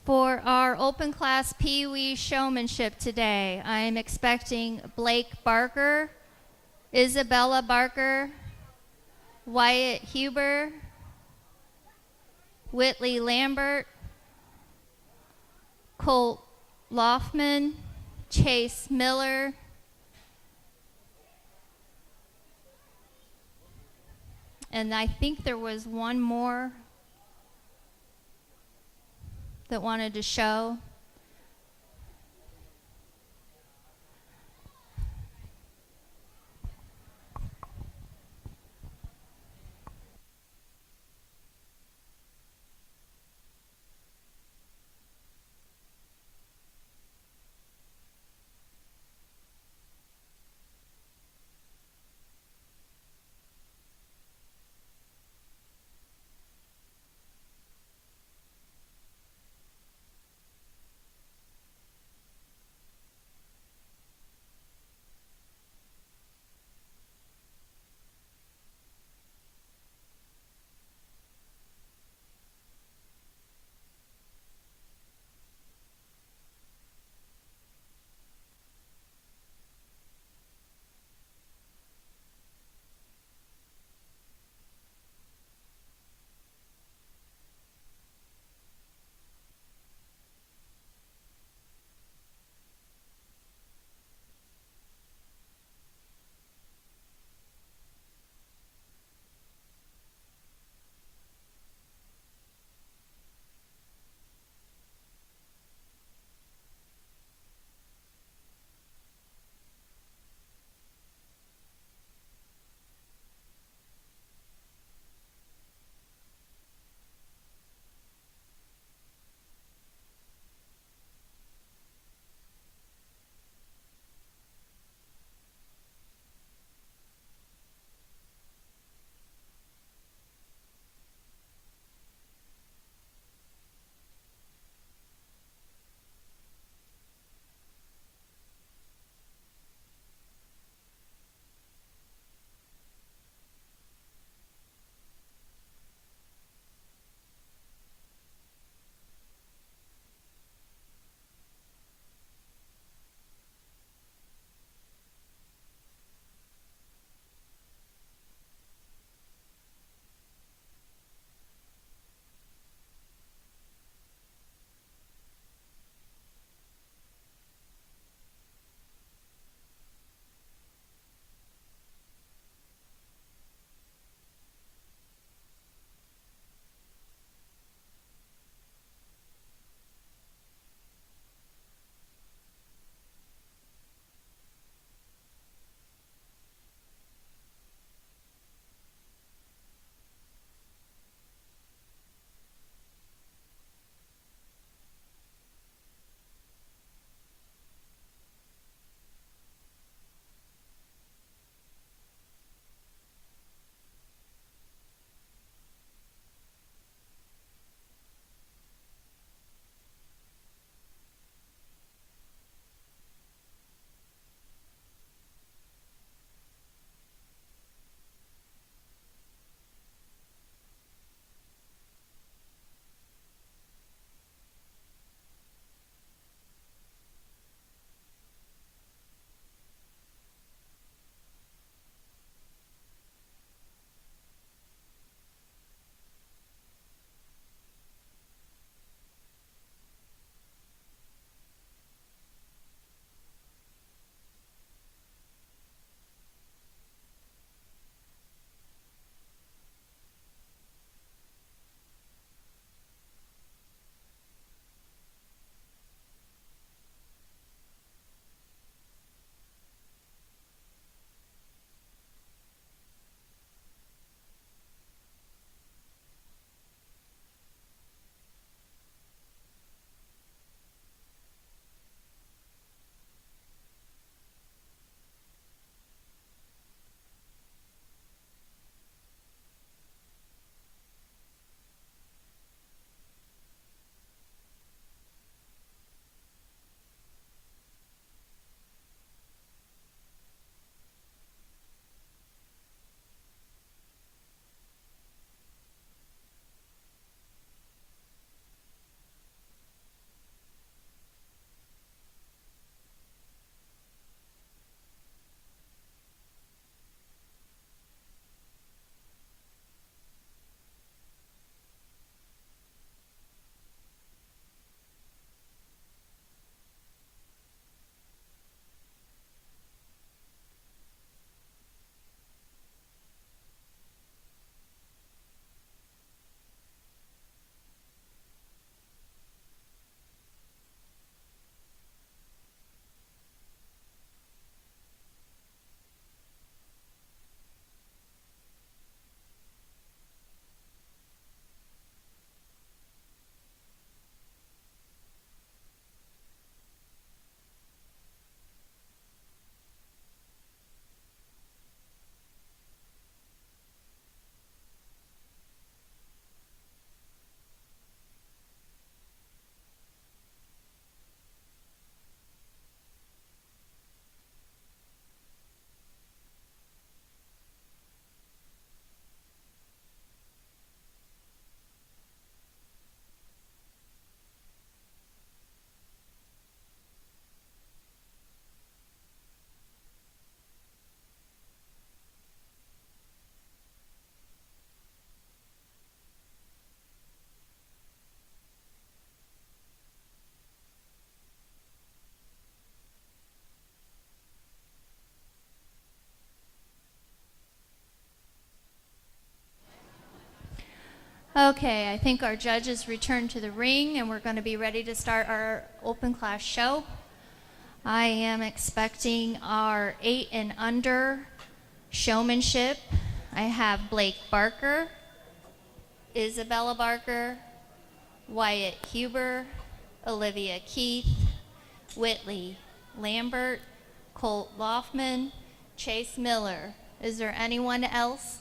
For our open class Pee Wee showmanship today, I am expecting Blake Barker, Isabella Barker, Wyatt Huber, Whitley Lambert, Colt Loftman, Chase Miller, and I think there was one more that wanted to show. Okay, I think our judges returned to the ring and we're going to be ready to start our open class show. I am expecting our 8 and under showmanship. I have Blake Barker, Isabella Barker, Wyatt Huber, Olivia Keith, Whitley Lambert, Colt Loffman, Chase Miller. Is there anyone else?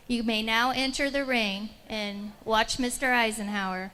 You may now enter the ring and watch Mr. Eisenhower.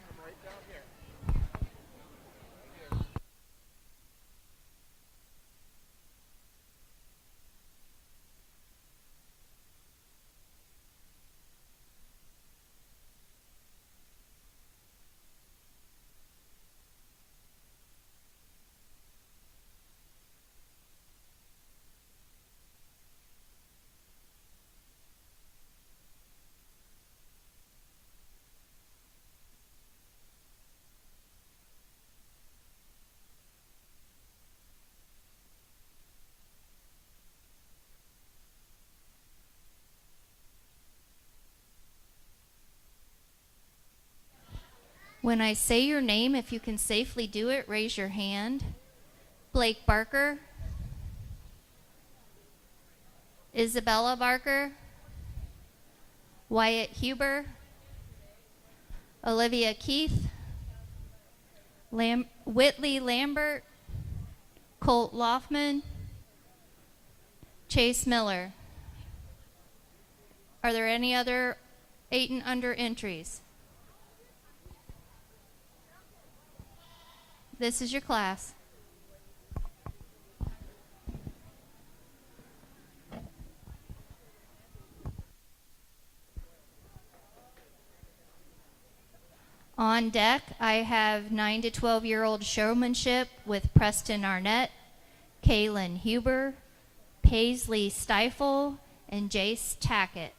When I say your name, if you can safely do it, raise your hand. Blake Barker, Isabella Barker, Wyatt Huber, Olivia Keith, Whitley Lambert, Colt Loffman, Chase Miller. Are there any other 8 and under entries? This is your class. On deck, I have 9 to 12-year-old showmanship with Preston Arnett, Kaylin Huber, Paisley Stifle, and Jace Tackett.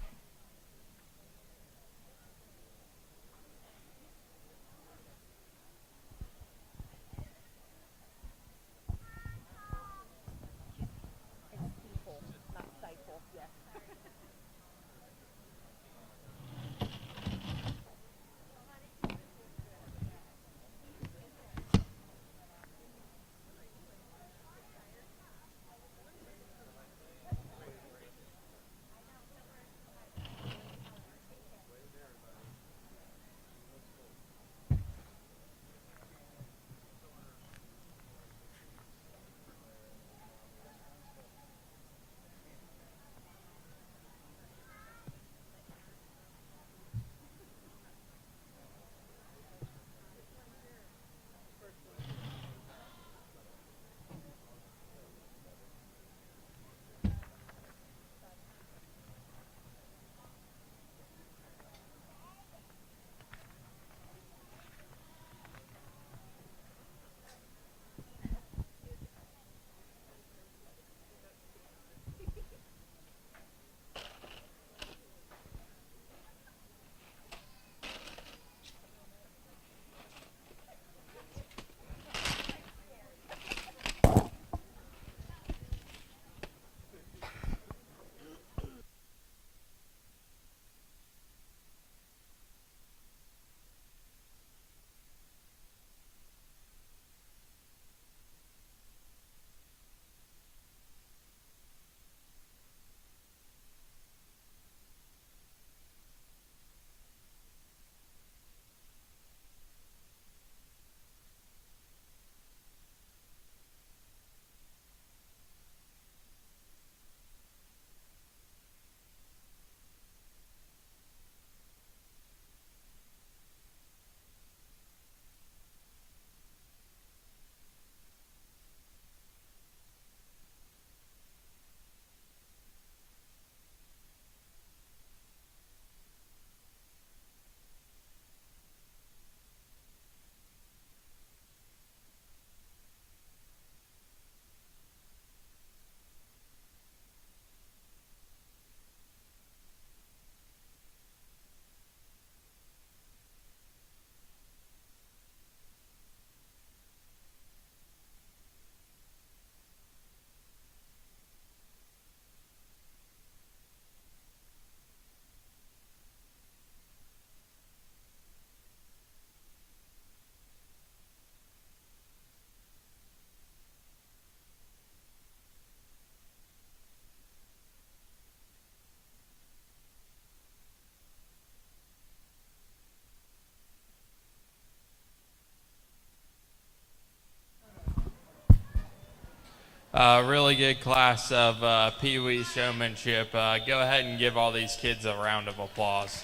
Really good class of Pee Wee showmanship. Go ahead and give all these kids a round of applause.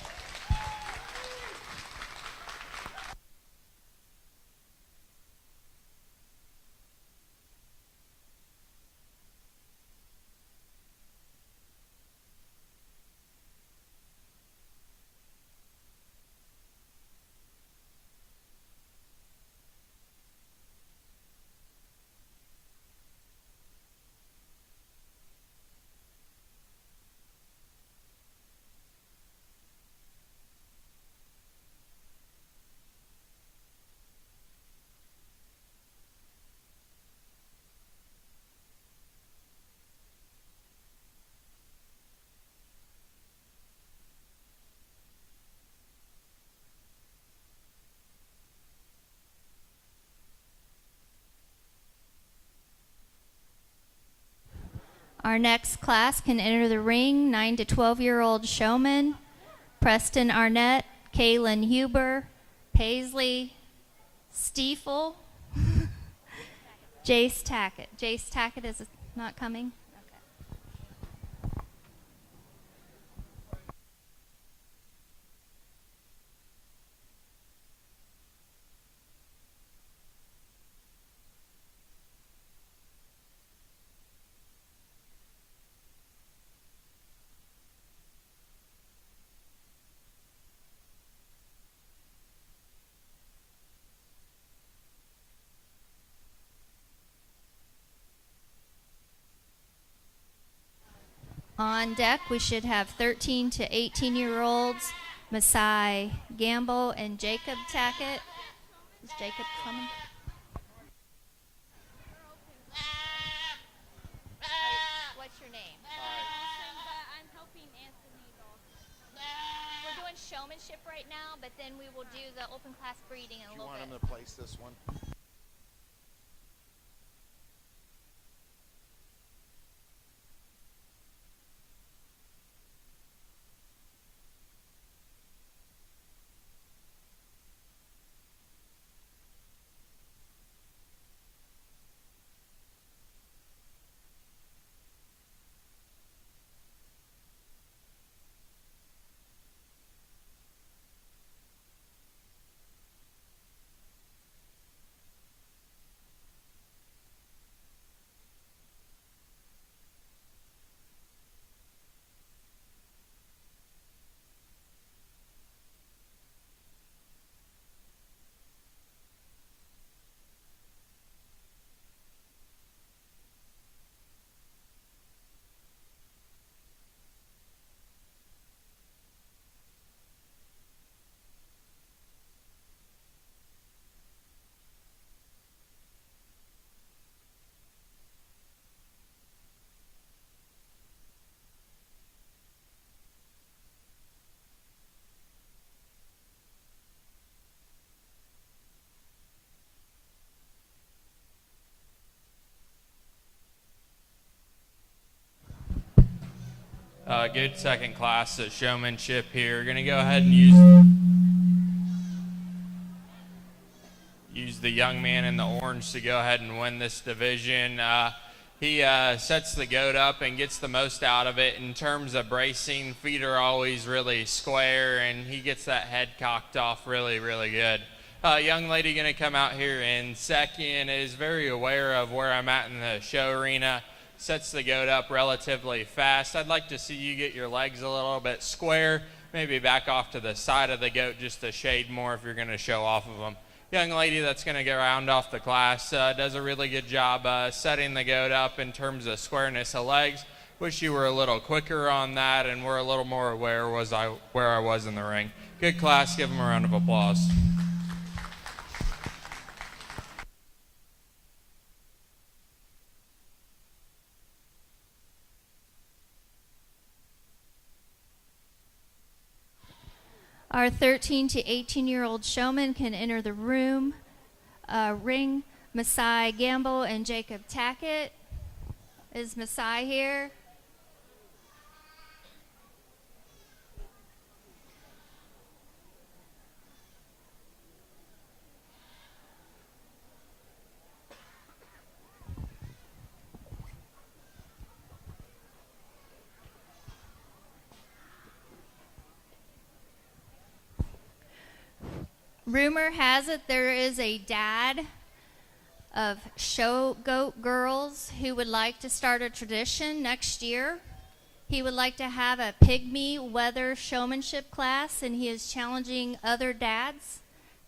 Our next class can enter the ring, 9 to 12-year-old showmen, Preston Arnett, Kaylin Huber, Paisley, Stiefel, Jace Tackett. Jace Tackett is not coming? Okay. On deck, we should have 13 to 18-year-olds, Masai Gamble and Jacob Tackett. Is Jacob coming? What's your name? I'm helping Anthony though. We're doing showmanship right now, but then we will do the open class breeding in a little bit. Do you want him to place this one? Good second class of showmanship here. We're going to go ahead and use the young man in the orange to go ahead and win this division. He sets the goat up and gets the most out of it in terms of bracing. Feet are always really square, and he gets that head cocked off really, really good. Young lady going to come out here in second, is very aware of where I'm at in the show arena. Sets the goat up relatively fast. I'd like to see you get your legs a little bit square, maybe back off to the side of the goat just a shade more if you're going to show off of them. Young lady that's going to go round off the class does a really good job setting the goat up in terms of squareness of legs. Wish you were a little quicker on that and were a little more aware where I was in the ring. Good class. Give them a round of applause. Our 13 to 18-year-old showmen can enter the ring. Masai Gamble and Jacob Tackett. Is Masai here? Rumor has it there is a dad of show goat girls who would like to start a tradition next year. He would like to have a pygmy weather showmanship class, and he is challenging other dads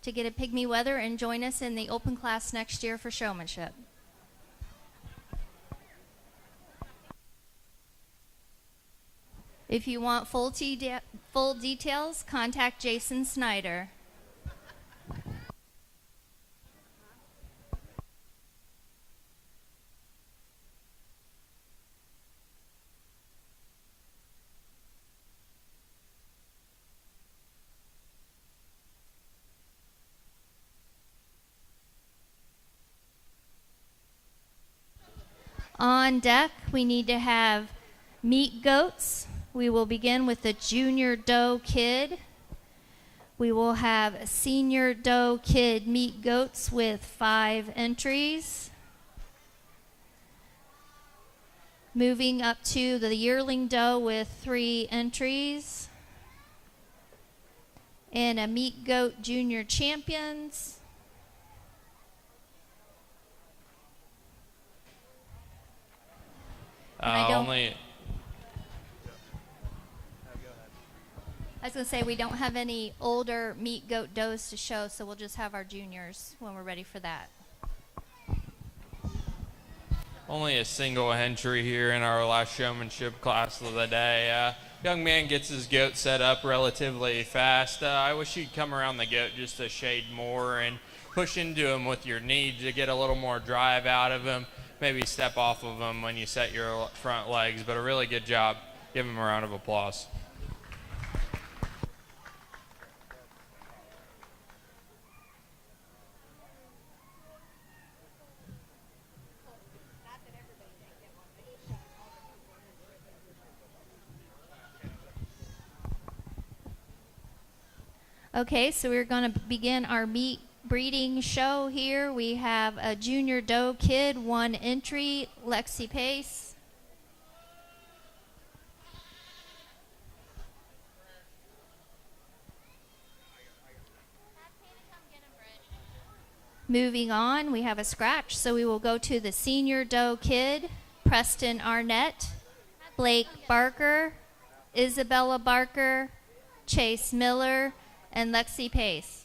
to get a pygmy weather and join us in the open class next year for showmanship. If you want full details, contact Jason Snyder. On deck, we need to have meat goats. We will begin with the junior doe kid. We will have a senior doe kid meat goats with 5 entries. Moving up to the yearling doe with 3 entries. And a meat goat junior champions. I was going to say we don't have any older meat goat does to show, so we'll just have our juniors when we're ready for that. Only a single entry here in our last showmanship class of the day. Young man gets his goat set up relatively fast. I wish you'd come around the goat just a shade more and push into him with your knee to get a little more drive out of him. Maybe step off of him when you set your front legs, but a really good job. Give him a round of applause. Okay, so we're going to begin our meat breeding show here. We have a junior doe kid, 1 entry, Lexi Pace. Moving on, we have a scratch, so we will go to the senior doe kid, Preston Arnett, Blake Barker, Isabella Barker, Chase Miller, and Lexi Pace.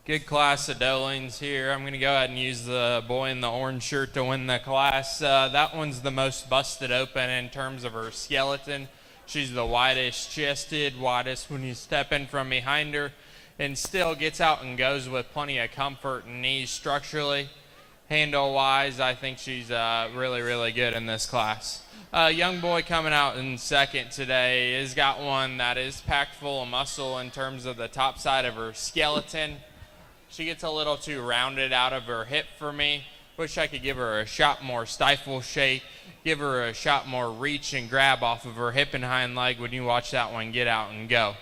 Good class of Dolings here. I'm going to go ahead and use the boy in the orange shirt to win the class. That one's the most busted open in terms of her skeleton. She's the widest chested, widest when you step in from behind her, and still gets out and goes with plenty of comfort and ease structurally. Handle-wise, I think she's really, really good in this class. Young boy coming out in second today has got one that is packed full of muscle in terms of the top side of her skeleton. She gets a little too rounded out of her hip for me. Wish I could give her a shot more stifle shake, give her a shot more reach and grab off of her hip and hind leg when you watch that one get out and go.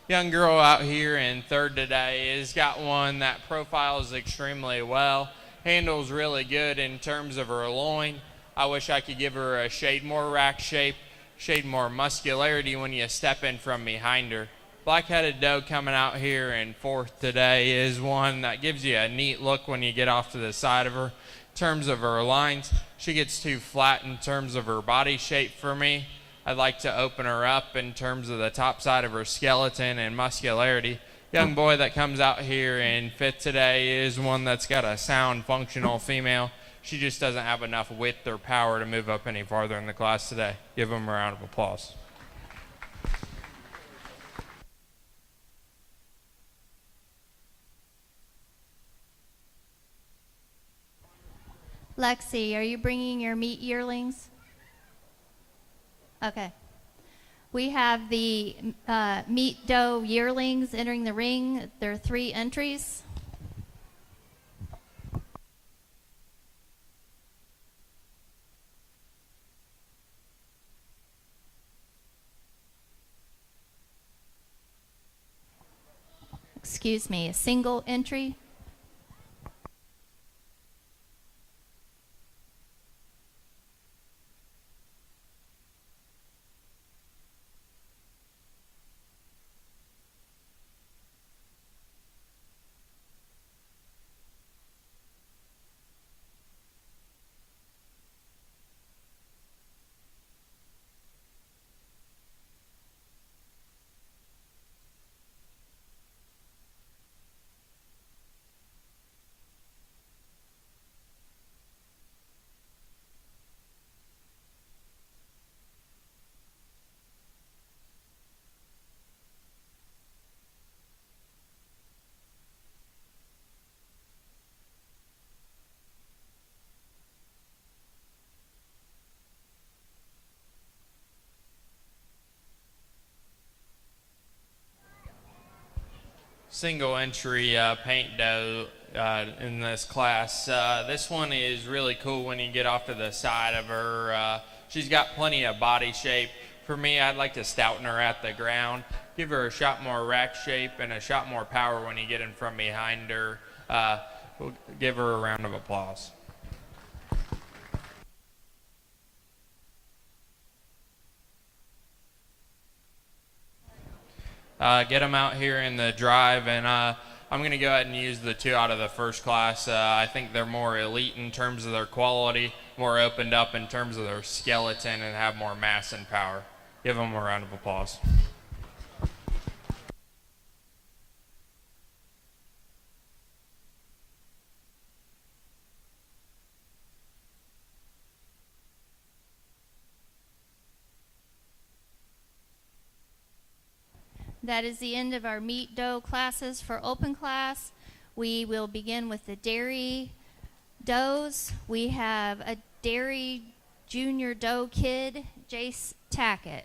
Young girl out here in third today has got one that profiles extremely well. Handles really good in terms of her loin. I wish I could give her a shade more rack shape, shade more muscularity when you step in from behind her. Black-headed doe coming out here in fourth today is one that gives you a neat look when you get off to the side of her. In terms of her lines, she gets too flat in terms of her body shape for me. I'd like to open her up in terms of the top side of her skeleton and muscularity. Young boy that comes out here in fifth today is one that's got a sound, functional female. She just doesn't have enough width or power to move up any farther in the class today. Give them a round of applause. Lexi, are you bringing your meat yearlings? Okay. We have the meat doe yearlings entering the ring. There are 3 entries. Excuse me, a single entry. Single entry paint doe in this class. This one is really cool when you get off to the side of her. She's got plenty of body shape. For me, I'd like to stouten her at the ground, give her a shot more rack shape and a shot more power when you get in from behind her. We'll give her a round of applause. Get them out here in the drive, and I'm going to go ahead and use the 2 out of the first class. I think they're more elite in terms of their quality, more opened up in terms of their skeleton, and have more mass and power. Give them a round of applause. That is the end of our meat doe classes for open class. We will begin with the dairy does. We have a dairy junior doe kid, Jace Tackett.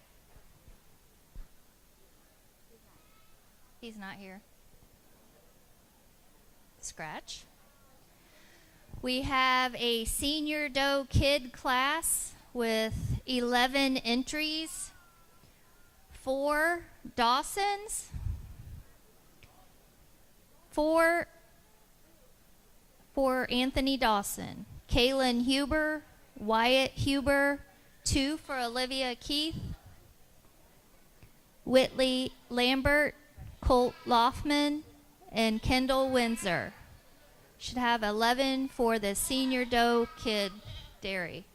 He's not here. Scratch. We have a senior doe kid class with 11 entries. 4 Dawsons, 4 for Anthony Dawson, Kaylin Huber, Wyatt Huber, 2 for Olivia Keith, Whitley Lambert, Colt Loffman, and Kendall Windsor. Should have 11 for the senior doe kid dairy.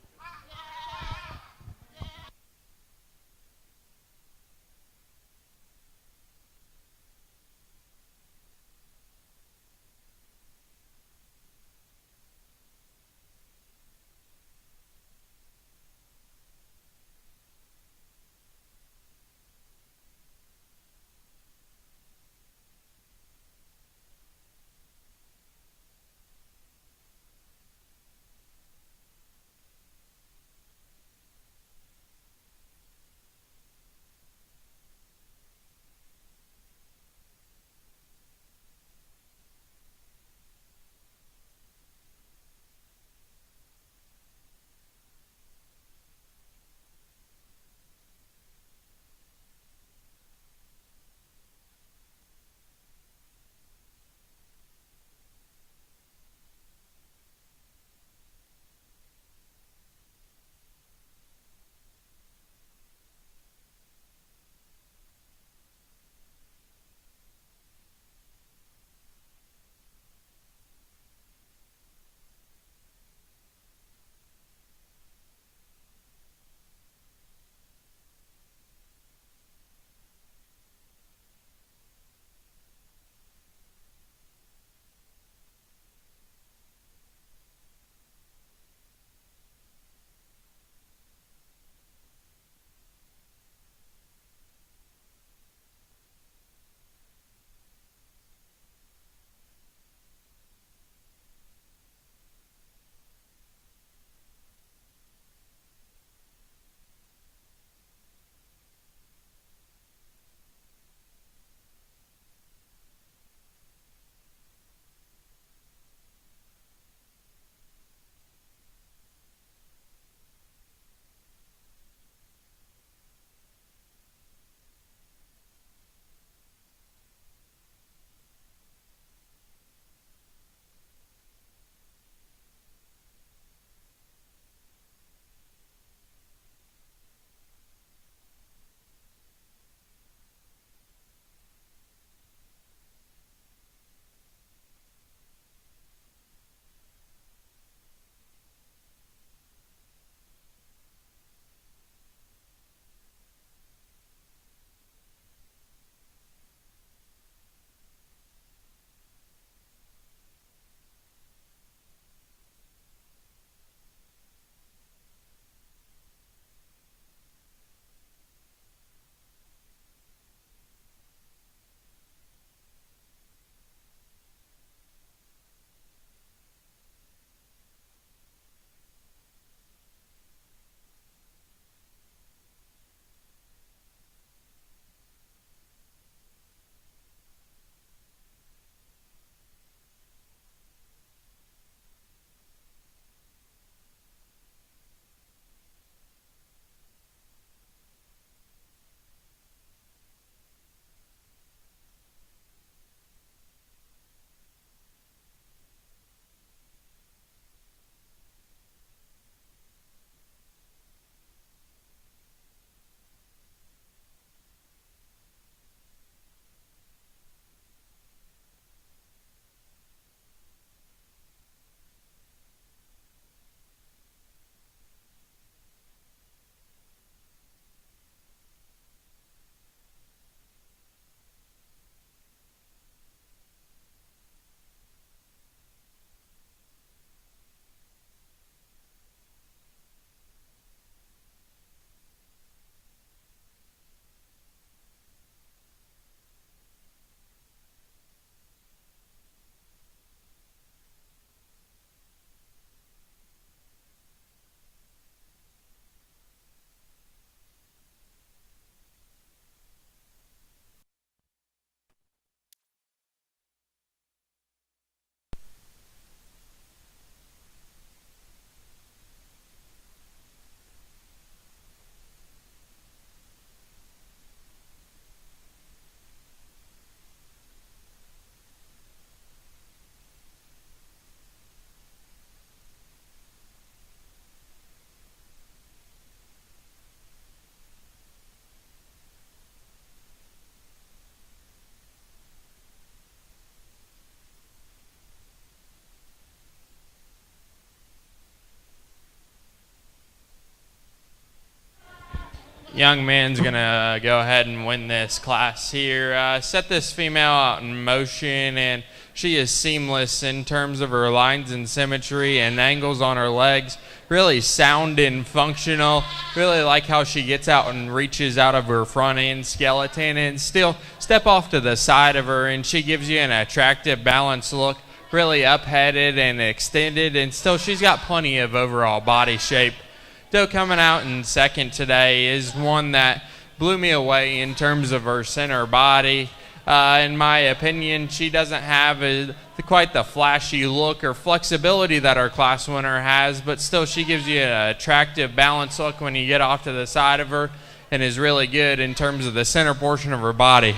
young man's going to go ahead and win this class here. Set this female out in motion, and she is seamless in terms of her lines and symmetry and angles on her legs. Really sound and functional. Really like how she gets out and reaches out of her front end skeleton and still step off to the side of her, and she gives you an attractive balanced look. Really up-headed and extended, and still she's got plenty of overall body shape. Doe coming out in second today is one that blew me away in terms of her center body. In my opinion, she doesn't have quite the flashy look or flexibility that our class winner has, but still she gives you an attractive balanced look when you get off to the side of her, and is really good in terms of the center portion of her body.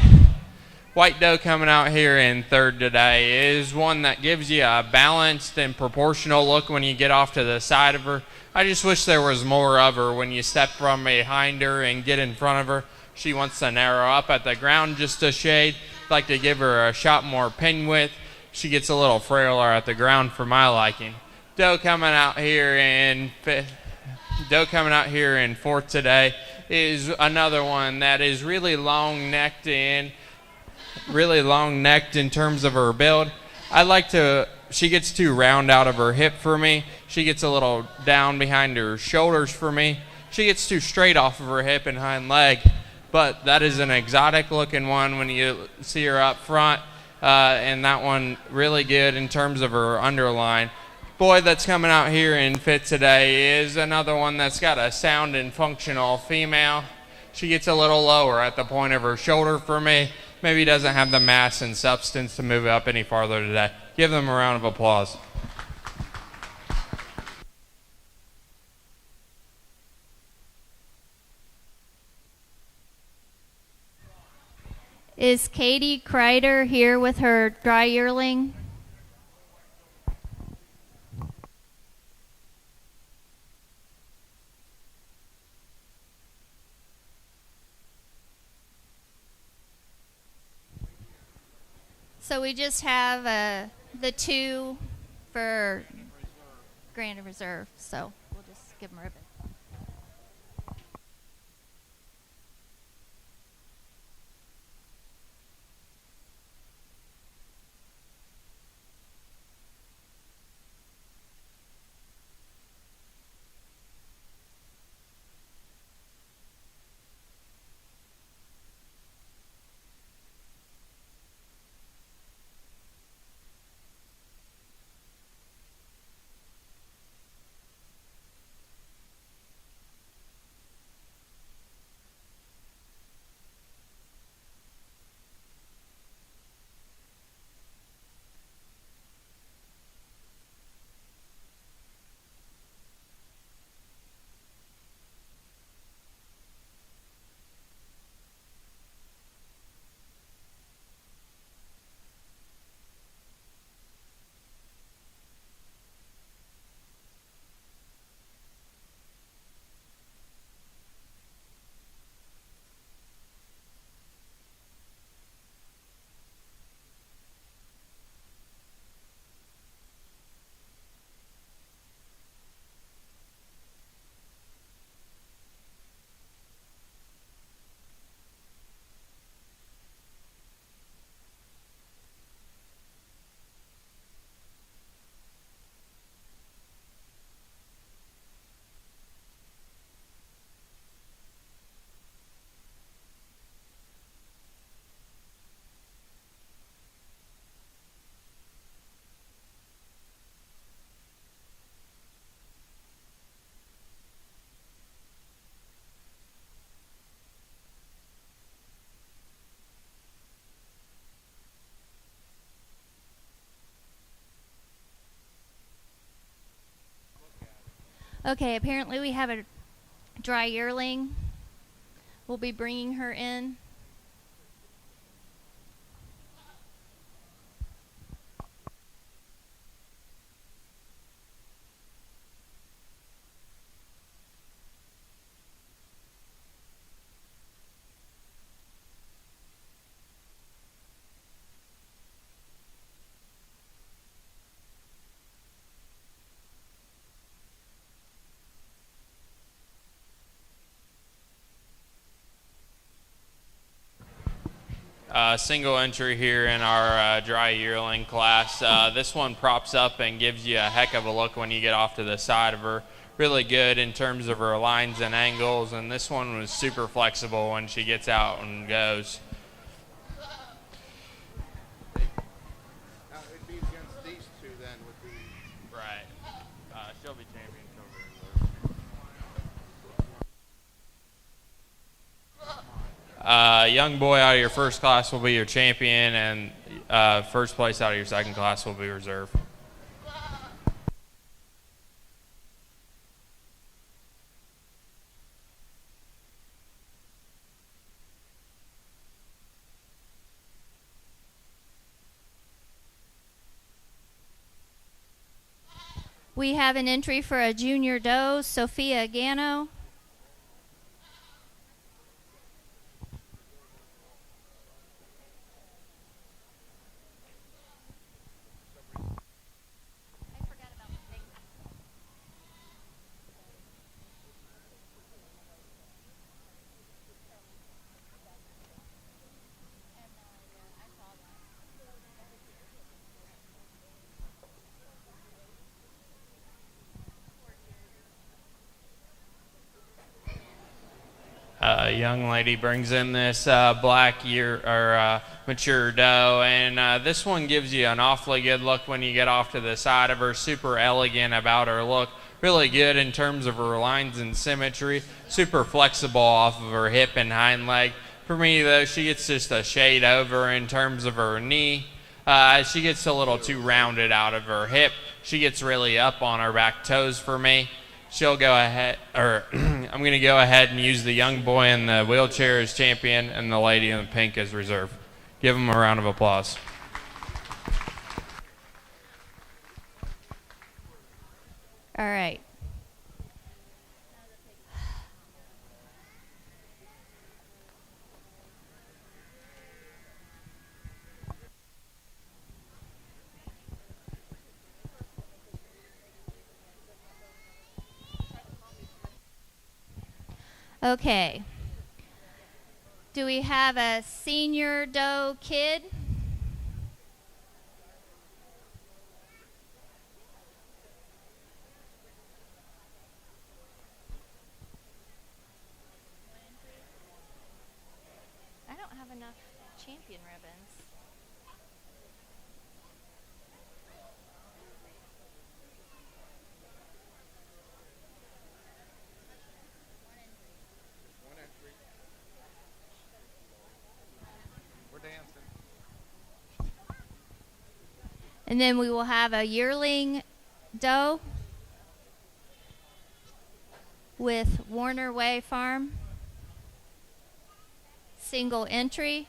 White Doe coming out here in third today is one that gives you a balanced and proportional look when you get off to the side of her. I just wish there was more of her when you step from behind her and get in front of her. She wants to narrow up at the ground just a shade. I'd like to give her a shot more pin width. She gets a little frailer at the ground for my liking. Doe coming out here in fourth today is another one that is really long-necked in terms of her build. She gets too round out of her hip for me. She gets a little down behind her shoulders for me. She gets too straight off of her hip and hind leg. But that is an exotic looking one when you see her up front. And that one really good in terms of her underline. Boy that's coming out here in fifth today is another one that's got a sound and functional female. She gets a little lower at the point of her shoulder for me. Maybe doesn't have the mass and substance to move up any farther today. Give them a round of applause. Is Katie Kreider here with her dry yearling? So we just have the two for Grand Reserve, so we'll just give them a ribbon. Okay, apparently we have a dry yearling. We'll be bringing her in. Single entry here in our dry yearling class. This one props up and gives you a heck of a look when you get off to the side of her. Really good in terms of her lines and angles, and this one was super flexible when she gets out and goes. Now it'd be against these two then would be. Right. She'll be champion. Young boy out of your first class will be your champion, and first place out of your second class will be reserve. We have an entry for a junior doe, Sophia Gano. Young lady brings in this black mature doe, and this one gives you an awfully good look when you get off to the side of her. Super elegant about her look, really good in terms of her lines and symmetry, super flexible off of her hip and hind leg. For me though, she gets just a shade over in terms of her knee. She gets a little too rounded out of her hip. She gets really up on her back toes for me. She'll go ahead, or I'm going to go ahead and use the young boy in the wheelchair as champion and the lady in the pink as reserve. Give them a round of applause. All right. Okay. Do we have a senior doe kid? I don't have enough champion ribbons. One entry. We're dancing. And then we will have a yearling doe with Warner Way Farm. Single entry.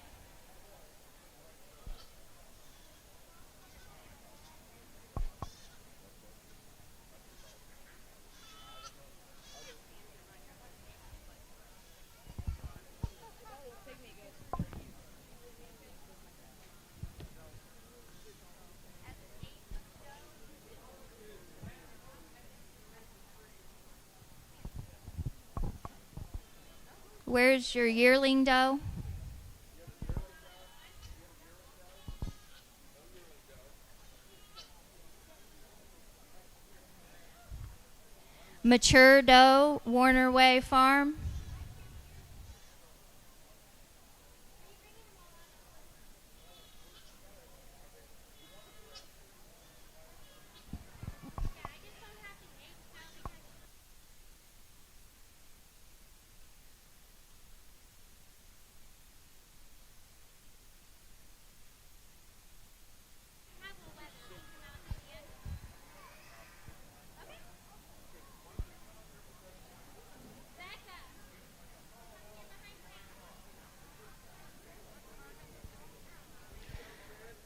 Where's your yearling doe? Mature doe, Warner Way Farm.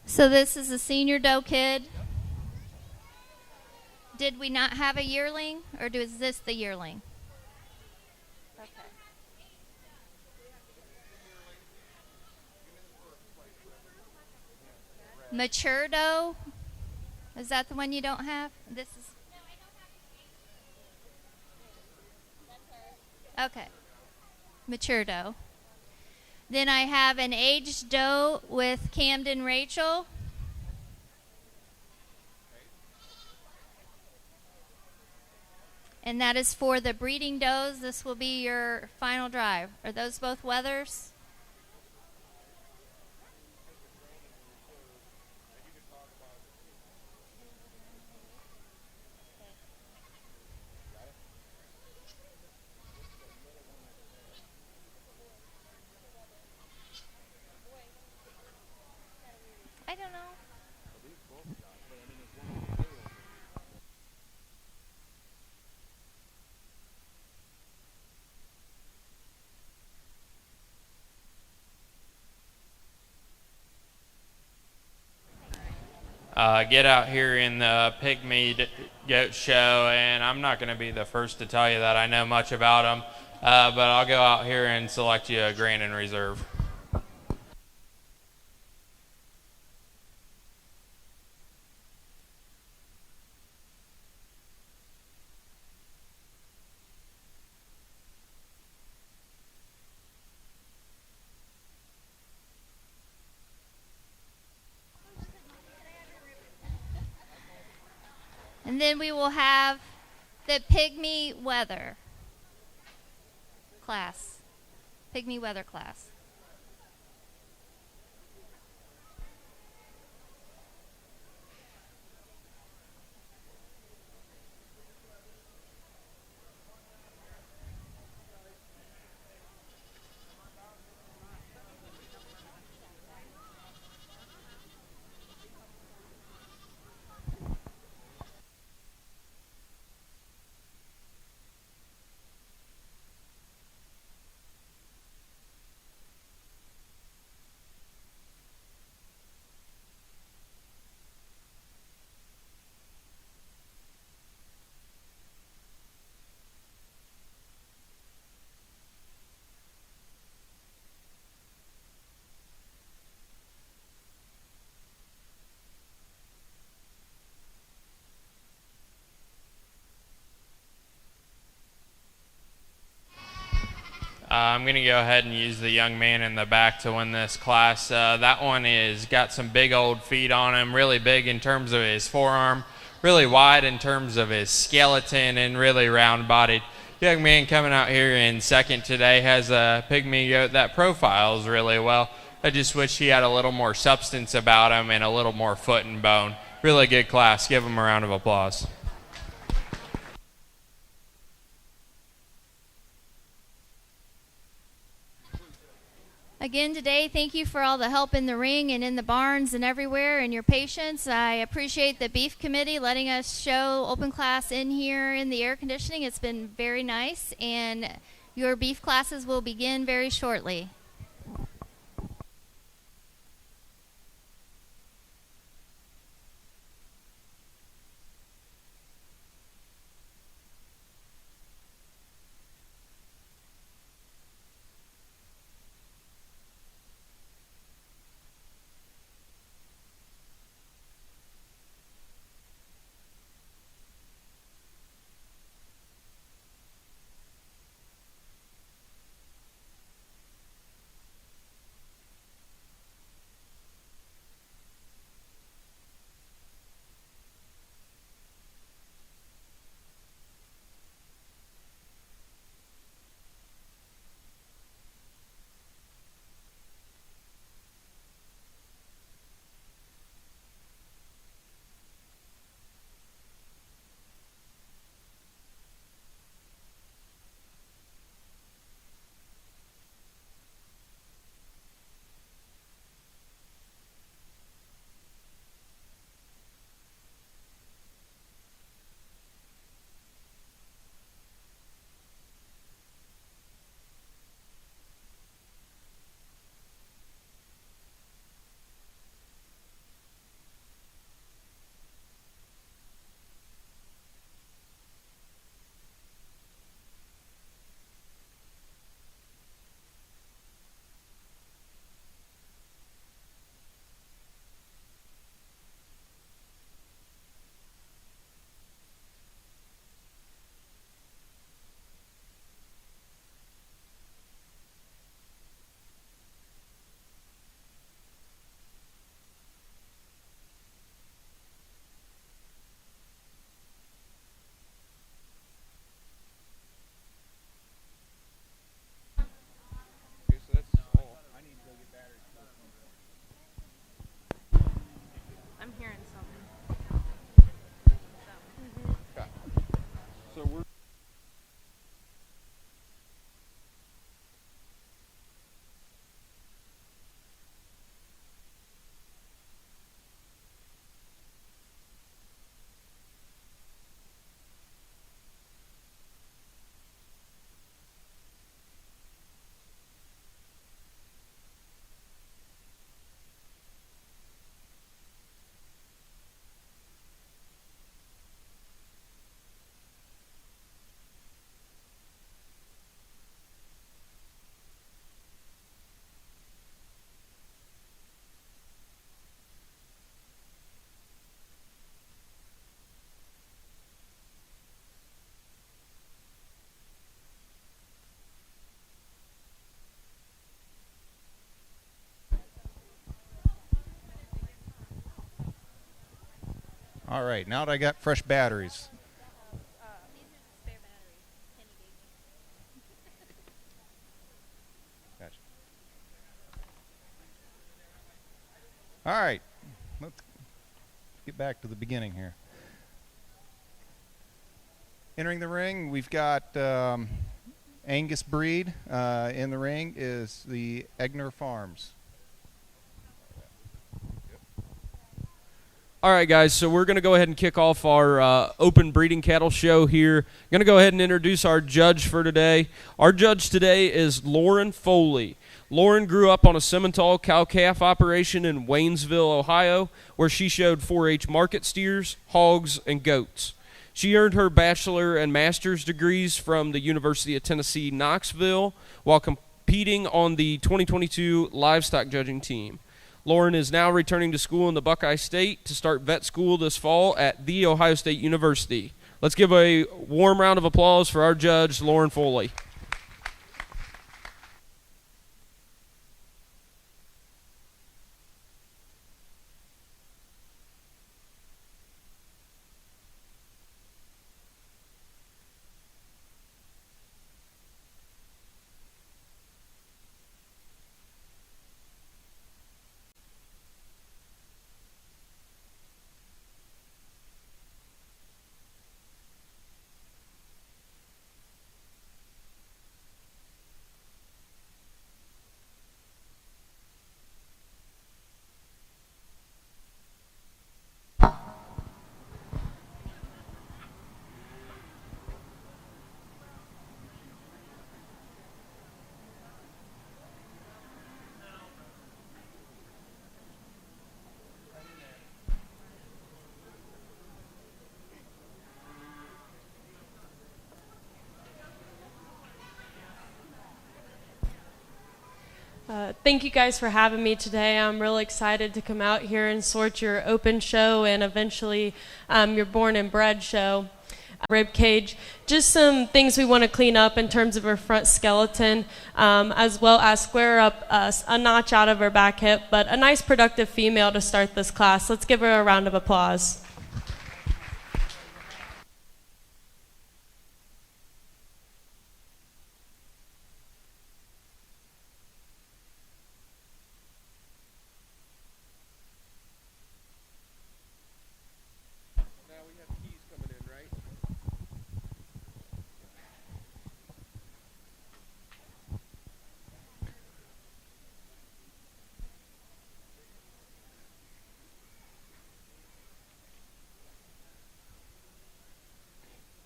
So this is a senior doe kid. Did we not have a yearling, or is this the yearling? Okay. Mature doe? Is that the one you don't have? This is. Okay. Mature doe. Then I have an aged doe with Camden Rachel. And that is for the breeding does. This will be your final drive. Are those both wethers? I don't know. Get out here in the pygmy goat show, and I'm not going to be the first to tell you that I know much about them, but I'll go out here and select you a Grand and Reserve. And then we will have the pygmy weather class. Pygmy weather class. I'm going to go ahead and use the young man in the back to win this class. That one is got some big old feet on him, really big in terms of his forearm, really wide in terms of his skeleton, and really round-bodied. Young man coming out here in second today has a pygmy goat that profiles really well. I just wish he had a little more substance about him and a little more foot and bone. Really good class. Give him a round of applause. Again today, thank you for all the help in the ring and in the barns and everywhere and your patience. I appreciate the beef committee letting us show open class in here in the air conditioning. It's been very nice, and your beef classes will begin very shortly. we're All right, now that I got fresh batteries. These are the spare batteries Kenny gave me. Gotcha. All right, let's get back to the beginning here. Entering the ring, we've got Angus breed. In the ring is the Egner Farms. All right, guys, so we're going to go ahead and kick off our open breeding cattle show here. I'm going to go ahead and introduce our judge for today. Our judge today is Lauren Foley. Lauren grew up on a Simmental cow-calf operation in Waynesville, Ohio, where she showed 4-H market steers, hogs, and goats. She earned her bachelor and master's degrees from the University of Tennessee, Knoxville, while competing on the 2022 livestock judging team. Lauren is now returning to school in the Buckeye State to start vet school this fall at The Ohio State University. Let's give a warm round of applause for our judge, Lauren Foley. Thank you guys for having me today. I'm really excited to come out here and sort your open show and eventually your born and bred show. Rib cage, just some things we want to clean up in terms of her front skeleton, as well as square up a notch out of her back hip, but a nice productive female to start this class. Let's give her a round of applause. Now we have keys coming in, right?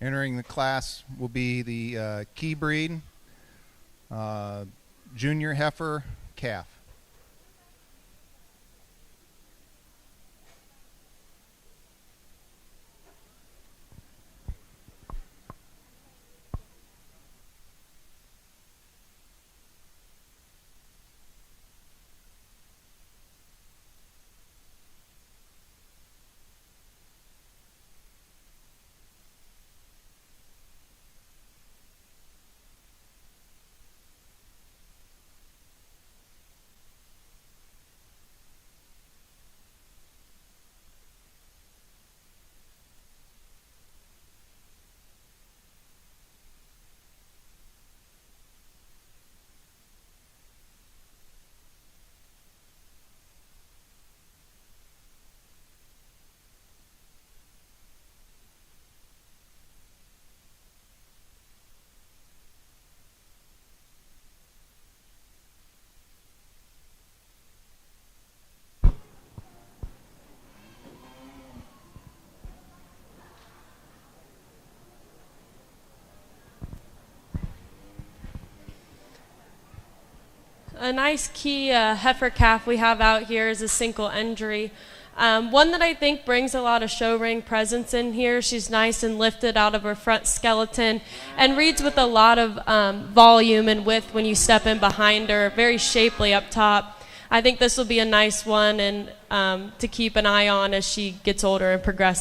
Entering the class will be the key breed, junior heifer calf. a nice key heifer calf we have out here is a single entry. One that I think brings a lot of show ring presence in here. She's nice and lifted out of her front skeleton and reads with a lot of volume and width when you step in behind her. Very shapely up top. I think this will be a nice one and to keep an eye on as she gets older and progresses.